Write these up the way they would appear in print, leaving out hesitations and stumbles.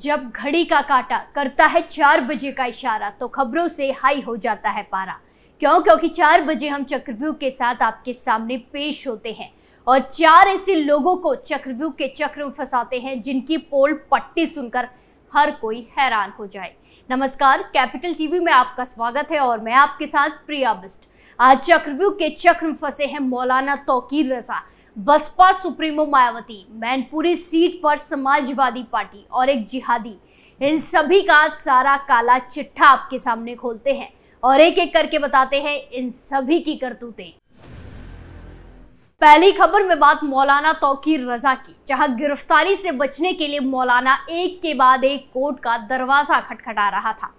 जब घड़ी का काटा करता है 4 बजे का इशारा तो खबरों से हाई हो जाता है पारा। क्योंकि 4 बजे हम चक्रव्यूह के साथ आपके सामने पेश होते हैं और 4 ऐसे लोगों को चक्रव्यूह के चक्र में फंसाते हैं जिनकी पोल पट्टी सुनकर हर कोई हैरान हो जाए। नमस्कार, कैपिटल टीवी में आपका स्वागत है और मैं आपके साथ प्रिया बिस्ट। आज चक्रव्यूह के चक्र में फंसे हैं मौलाना तौकीर रजा, बसपा सुप्रीमो मायावती, मैनपुरी सीट पर समाजवादी पार्टी और एक जिहादी। इन सभी का सारा काला चिट्ठा आपके सामने खोलते हैं और एक एक करके बताते हैं इन सभी की करतूतें। पहली खबर में बात मौलाना तौकीर रजा की, जहां गिरफ्तारी से बचने के लिए मौलाना एक के बाद एक कोर्ट का दरवाजा खटखटा रहा था।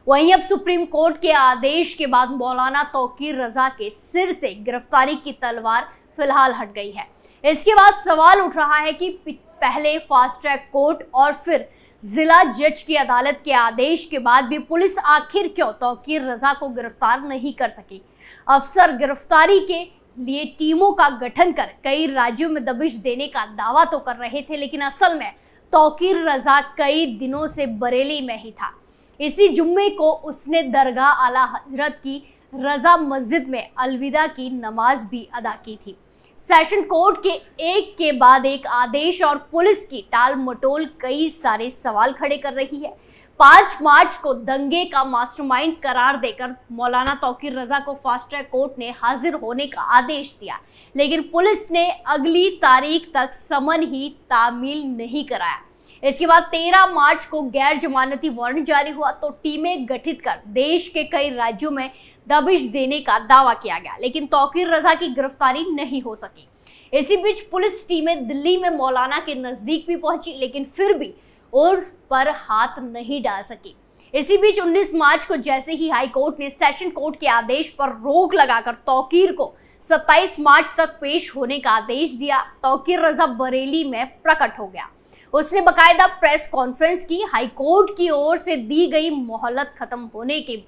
वहीं अब सुप्रीम कोर्ट के आदेश के बाद मौलाना तौकीर रजा के सिर से गिरफ्तारी की तलवार फिलहाल हट गई है। इसके बाद सवाल उठ रहा है कि पहले फास्ट ट्रैक कोर्ट और फिर जिला जज की अदालत के आदेश के बाद भी पुलिस आखिर क्यों तौकीर रजा को गिरफ्तार नहीं कर सकी। अफसर गिरफ्तारी के लिए टीमों का गठन कर कई राज्यों में दबिश देने का दावा तो कर रहे थे, लेकिन असल में तौकीर रजा कई दिनों से बरेली में ही था। इसी जुम्मे को उसने दरगाह आला हजरत की रजा मस्जिद में अलविदा की नमाज भी अदा की थी। सेशन कोर्ट के एक के बाद एक आदेश और पुलिस की टाल मटोल कई सारे सवाल खड़े कर रही है। 5 मार्च को दंगे का मास्टरमाइंड करार देकर मौलाना तौकीर रजा को फास्ट ट्रैक कोर्ट ने हाजिर होने का आदेश दिया, लेकिन पुलिस ने अगली तारीख तक समन ही तामील नहीं कराया। इसके बाद 13 मार्च को गैर जमानती वारंट जारी हुआ तो टीमें गठित कर देश के कई राज्यों में दबिश देने का दावा किया गया, लेकिन तौकीर रजा की गिरफ्तारी नहीं हो सकी। इसी बीच पुलिस टीमें दिल्ली में मौलाना के नजदीक भी पहुंची, लेकिन फिर भी उर्फ पर हाथ नहीं डाल सकी। इसी बीच 19 मार्च को जैसे ही हाई कोर्ट ने सेशन कोर्ट के आदेश पर रोक लगाकर तौकीर को 27 मार्च तक पेश होने का आदेश दिया, तौकीर रजा बरेली में प्रकट हो गया। उसने बकायदा प्रेस कॉन्फ्रेंस की। हाई कोर्ट की ओर से दी गई मोहलत खत्म होने के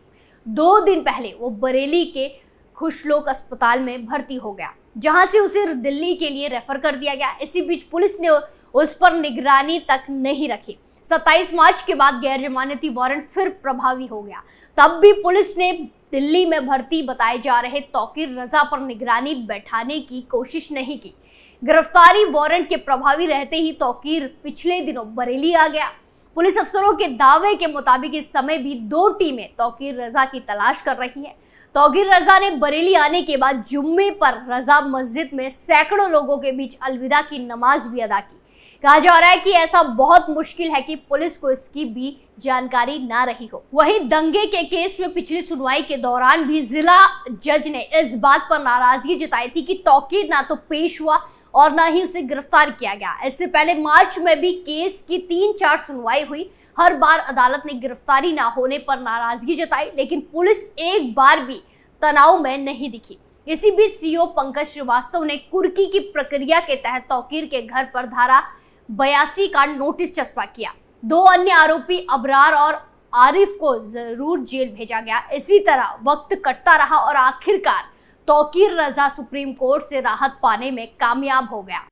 2 दिन पहले वो बरेली के खुशलोक अस्पताल में भर्ती हो गया, जहां से उसे दिल्ली के लिए रेफर कर दिया गया। इसी बीच पुलिस ने उस पर निगरानी तक नहीं रखी। 27 मार्च के बाद गैर जमानती वारंट फिर प्रभावी हो गया। तब भी पुलिस ने दिल्ली में भर्ती बताए जा रहे तौकीर रजा पर निगरानी बैठाने की कोशिश नहीं की। गिरफ्तारी वारंट के प्रभावी रहते ही तौकीर पिछले दिनों बरेली आ गया। पुलिस अफसरों के दावे के मुताबिक इस समय भी 2 टीमें तौकीर रजा की तलाश कर रही हैं। तौकीर रजा ने बरेली आने के बाद जुम्मे पर रजा मस्जिद में सैकड़ों लोगों के बीच अलविदा की नमाज भी अदा की। कहा जा रहा है कि ऐसा बहुत मुश्किल है कि पुलिस को इसकी भी जानकारी ना रही हो। वहीं दंगे के केस में पिछली सुनवाई के दौरान भी जिला जज ने इस बात पर नाराजगी जताई थी कि तौकीर ना तो पेश हुआ और ना ही उसे गिरफ्तार किया गया। इससे पहले मार्च में भी केस की 3-4 सुनवाई हुई। हर बार अदालत ने गिरफ्तारी ना होने पर नाराजगी जताई, लेकिन पुलिस एक बार भी तनाव में नहीं दिखी। इसी बीच सीओ पंकज श्रीवास्तव ने कुर्की की प्रक्रिया के तहत तौकीर के घर पर धारा 82 का नोटिस चस्पा किया। 2 अन्य आरोपी अबरार और आरिफ को जरूर जेल भेजा गया। इसी तरह वक्त कटता रहा और आखिरकार तौकीर रजा सुप्रीम कोर्ट से राहत पाने में कामयाब हो गया।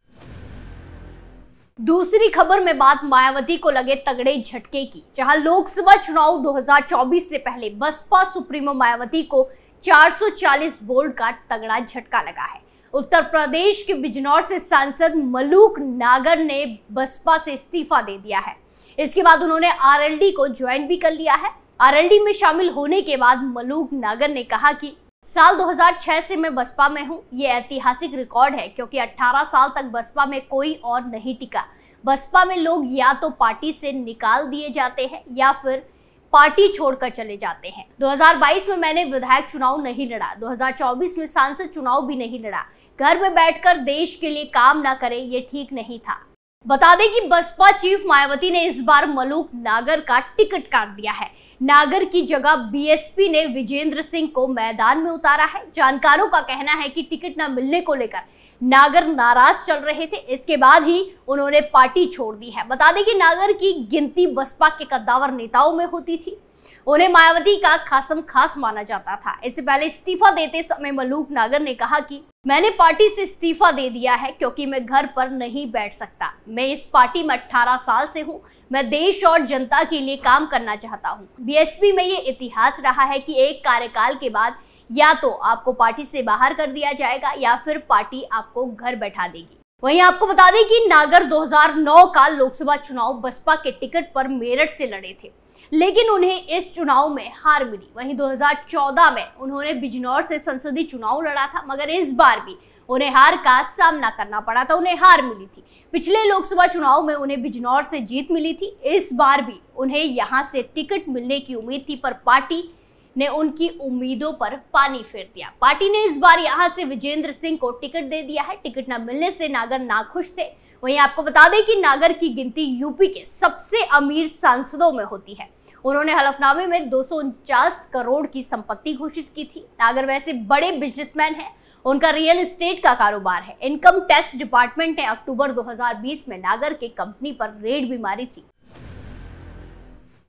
दूसरी खबर में बात मायावती को लगे तगड़े झटके की, जहां लोकसभा चुनाव 2024 से पहले बसपा सुप्रीमो मायावती को 440 वोल्ट का तगड़ा झटका लगा है। उत्तर प्रदेश के बिजनौर से सांसद मलूक नागर ने बसपा से इस्तीफा दे दिया है। इसके बाद उन्होंने आरएलडी को ज्वाइन भी कर लिया है। आरएलडी में शामिल होने के बाद मलूक नागर ने कहा कि साल 2006 से मैं बसपा में हूं। ये ऐतिहासिक रिकॉर्ड है क्योंकि 18 साल तक बसपा में कोई और नहीं टिका। बसपा में लोग या तो पार्टी से निकाल दिए जाते हैं या फिर पार्टी छोड़कर चले जाते हैं। 2022 में मैंने विधायक चुनाव नहीं लड़ा, 2024 में सांसद चुनाव भी नहीं लड़ा। घर में बैठकर देश के लिए काम ना करें, ये ठीक नहीं था। बता दें कि बसपा चीफ मायावती ने इस बार मलूक नागर का टिकट काट दिया है। नागर की जगह बीएसपी ने विजेंद्र सिंह को मैदान में उतारा है। जानकारों का कहना है कि टिकट न मिलने को लेकर नागर नाराज चल रहे थे। इसके बाद ही उन्होंने पार्टी छोड़ दी है। बता दें कि नागर की गिनती बसपा के कद्दावर नेताओं में होती थी। उन्हें मायावती का खासम खास माना जाता था। इससे पहले इस्तीफा देते समय मलूक नागर ने कहा कि मैंने पार्टी से इस्तीफा दे दिया है क्योंकि मैं घर पर नहीं बैठ सकता। मैं इस पार्टी में 18 साल से हूँ। मैं देश और जनता के लिए काम करना चाहता हूँ। बीएसपी में ये इतिहास रहा है कि एक कार्यकाल के बाद या तो आपको पार्टी से बाहर कर दिया जाएगा या फिर पार्टी आपको घर बैठा देगी। वहीं आपको बता दें कि नागर 2009 का लोकसभा चुनाव बसपा के टिकट पर मेरठ से लड़े थे, लेकिन उन्हें इस चुनाव में हार मिली। वहीं 2014 में उन्होंने बिजनौर से संसदीय चुनाव लड़ा था, मगर इस बार भी उन्हें हार का सामना करना पड़ा था। उन्हें हार मिली थी। पिछले लोकसभा चुनाव में उन्हें बिजनौर से जीत मिली थी। इस बार भी उन्हें यहां से टिकट मिलने की उम्मीद थी, पर पार्टी ने उनकी उम्मीदों पर पानी फेर दिया। पार्टी ने इस बार यहां से विजेंद्र सिंह को टिकट दे दिया है। टिकट न मिलने से नागर नाखुश थे। वहीं आपको बता दें कि नागर की गिनती यूपी के सबसे अमीर सांसदों में होती है। उन्होंने हलफनामे में 249 करोड़ की संपत्ति घोषित की थी। नागर वैसे बड़े बिजनेसमैन हैं। उनका रियल एस्टेट का कारोबार है। इनकम टैक्स डिपार्टमेंट ने अक्टूबर 2020 में नागर के कंपनी पर रेड भी मारी थी।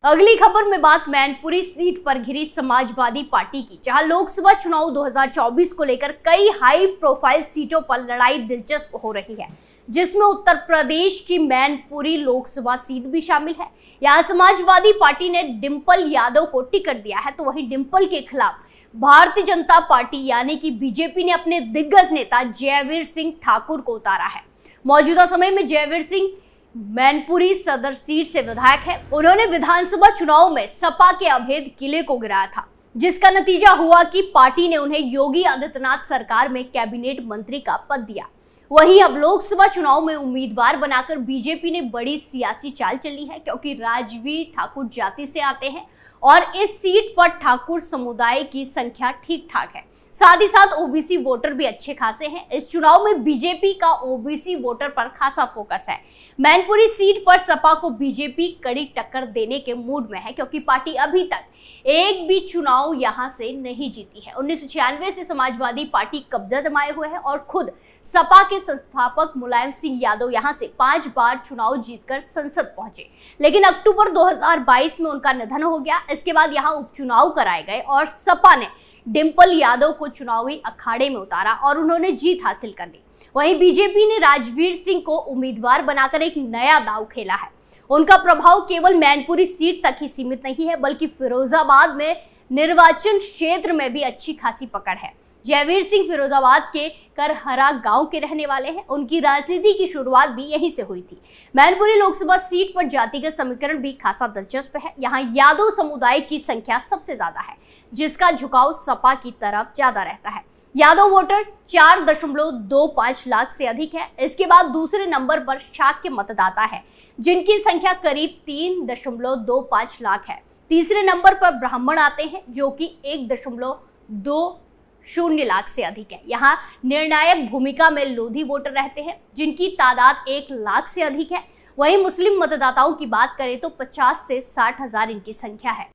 अगली खबर में बात मैनपुरी सीट पर घिरी समाजवादी पार्टी की, जहां लोकसभा चुनाव 2024 को लेकर कई हाई प्रोफाइल सीटों पर लड़ाई दिलचस्प हो रही है, जिसमें उत्तर प्रदेश की मैनपुरी लोकसभा सीट भी शामिल है। यहां समाजवादी पार्टी ने डिंपल यादव को टिकट दिया है, तो वहीं डिंपल के खिलाफ भारतीय जनता पार्टी यानी कि बीजेपी ने अपने दिग्गज नेता जयवीर सिंह ठाकुर को उतारा है। मौजूदा समय में जयवीर सिंह मैनपुरी सदर सीट से विधायक है। उन्होंने विधानसभा चुनाव में सपा के अभेद किले को गिराया था, जिसका नतीजा हुआ कि पार्टी ने उन्हें योगी आदित्यनाथ सरकार में कैबिनेट मंत्री का पद दिया। वहीं अब लोकसभा चुनाव में उम्मीदवार बनाकर बीजेपी ने बड़ी सियासी चाल चली है, क्योंकि राजवीर ठाकुर जाति से आते हैं और इस सीट पर ठाकुर समुदाय की संख्या ठीक ठाक है। साथ ही साथ ओबीसी वोटर भी अच्छे खासे हैं। इस चुनाव में बीजेपी का ओबीसी वोटर पर खासा फोकस है। मैनपुरी सीट पर सपा को बीजेपी कड़ी टक्कर देने के मूड में है, क्योंकि पार्टी अभी तक एक भी चुनाव यहां से नहीं जीती है। 1996 से समाजवादी पार्टी कब्जा जमाए हुए है और खुद सपा के संस्थापक मुलायम सिंह यादव यहां से 5 बार चुनाव जीतकर संसद पहुंचे, लेकिन अक्टूबर 2022 में उनका निधन हो गया। इसके बाद यहां उपचुनाव कराए गए और सपा ने डिंपल यादव को चुनावी अखाड़े में उतारा और उन्होंने जीत हासिल कर ली। वहीं बीजेपी ने राजवीर सिंह को उम्मीदवार बनाकर एक नया दांव खेला है। उनका प्रभाव केवल मैनपुरी सीट तक ही सीमित नहीं है, बल्कि फिरोजाबाद में निर्वाचन क्षेत्र में भी अच्छी खासी पकड़ है। जयवीर सिंह फिरोजाबाद के करहरा गांव के रहने वाले हैं। उनकी राजनीति की शुरुआत भी यहीं से हुई थी। मैनपुरी लोकसभा सीट पर जातिगत समीकरण भी खासा दिलचस्प है। यहाँ यादव समुदाय की संख्या सबसे ज्यादा है, जिसका झुकाव सपा की तरफ ज्यादा रहता है। यादव वोटर 4.25 लाख से अधिक है। इसके बाद दूसरे नंबर पर शाक्य मतदाता है, जिनकी संख्या करीब 3.25 लाख है। तीसरे नंबर पर ब्राह्मण आते हैं, जो कि 1.20 लाख से अधिक है। यहाँ निर्णायक भूमिका में लोधी वोटर रहते हैं, जिनकी तादाद 1 लाख से अधिक है। वहीं मुस्लिम मतदाताओं की बात करें तो 50 से 60 हजार इनकी संख्या है।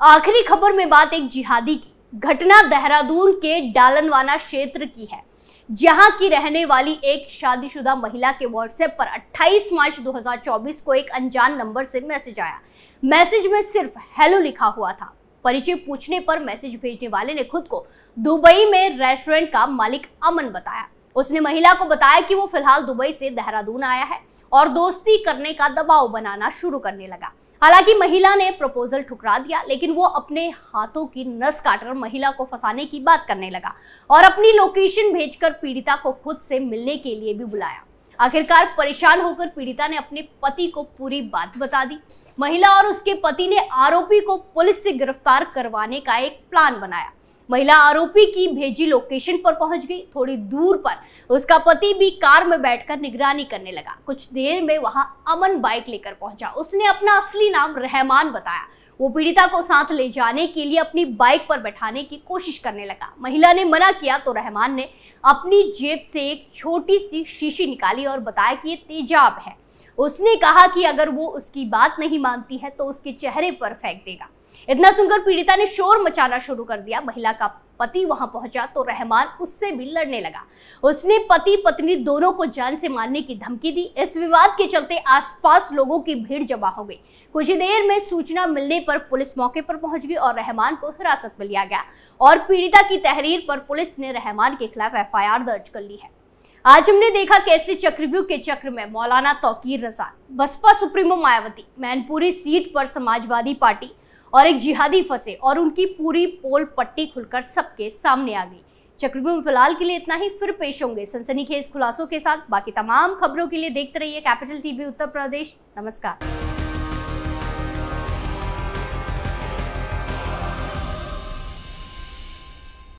आखिरी खबर में बात एक जिहादी की। घटना देहरादून के डालनवाना क्षेत्र की है, जहां की रहने वाली एक शादीशुदा महिला के व्हाट्सएप पर 28 मार्च 2024 को एक अनजान नंबर से मैसेज आया। मैसेज में सिर्फ हेलो लिखा हुआ था। परिचय पूछने पर मैसेज भेजने वाले ने खुद को दुबई में रेस्टोरेंट का मालिक अमन बताया। उसने महिला को बताया कि वो फिलहाल दुबई से देहरादून आया है और दोस्ती करने का दबाव बनाना शुरू करने लगा। हालांकि महिला ने प्रपोजल ठुकरा दिया, लेकिन वो अपने हाथों की नस काटकर महिला को फंसाने की बात करने लगा और अपनी लोकेशन भेजकर पीड़िता को खुद से मिलने के लिए भी बुलाया। आखिरकार परेशान होकर पीड़िता ने अपने पति को पूरी बात बता दी। महिला और उसके पति ने आरोपी को पुलिस से गिरफ्तार करवाने का एक प्लान बनाया। महिला आरोपी की भेजी लोकेशन पर पहुंच गई। थोड़ी दूर पर उसका पति भी कार में बैठकर निगरानी करने लगा। कुछ देर में वहां अमन बाइक लेकर पहुंचा। उसने अपना असली नाम रहमान बताया। वो पीड़िता को साथ ले जाने के लिए अपनी बाइक पर बैठाने की कोशिश करने लगा। महिला ने मना किया तो रहमान ने अपनी जेब से एक छोटी सी शीशी निकाली और बताया कि ये तेजाब है। उसने कहा कि अगर वो उसकी बात नहीं मानती है तो उसके चेहरे पर फेंक देगा। इतना सुनकर पीड़िता ने शोर मचाना शुरू कर दिया। महिला का पति वहां पहुंचा तो रहमान उससे भी लड़ने लगा। उसने पति पत्नी दोनों को जान से मारने की धमकी दी। इस विवाद के चलते आसपास लोगों की भीड़ जमा हो गई। कुछ ही देर में सूचना मिलने पर पुलिस मौके पर पहुंच गई और रहमान को हिरासत में लिया गया और पीड़िता की तहरीर पर पुलिस ने रहमान के खिलाफ FIR दर्ज कर ली है। आज हमने देखा कैसे चक्रव्यूह के चक्र में मौलाना तौकीर रज़ा, बसपा सुप्रीमो मायावती, मैनपुरी सीट पर समाजवादी पार्टी और एक जिहादी फंसे और उनकी पूरी पोल पट्टी खुलकर सबके सामने आ गई। चक्रव्यूह में फिलहाल के लिए इतना ही, फिर पेश होंगे सनसनीखेज खुलासों के साथ। बाकी तमाम खबरों के लिए देखते रहिए कैपिटल TV उत्तर प्रदेश। नमस्कार।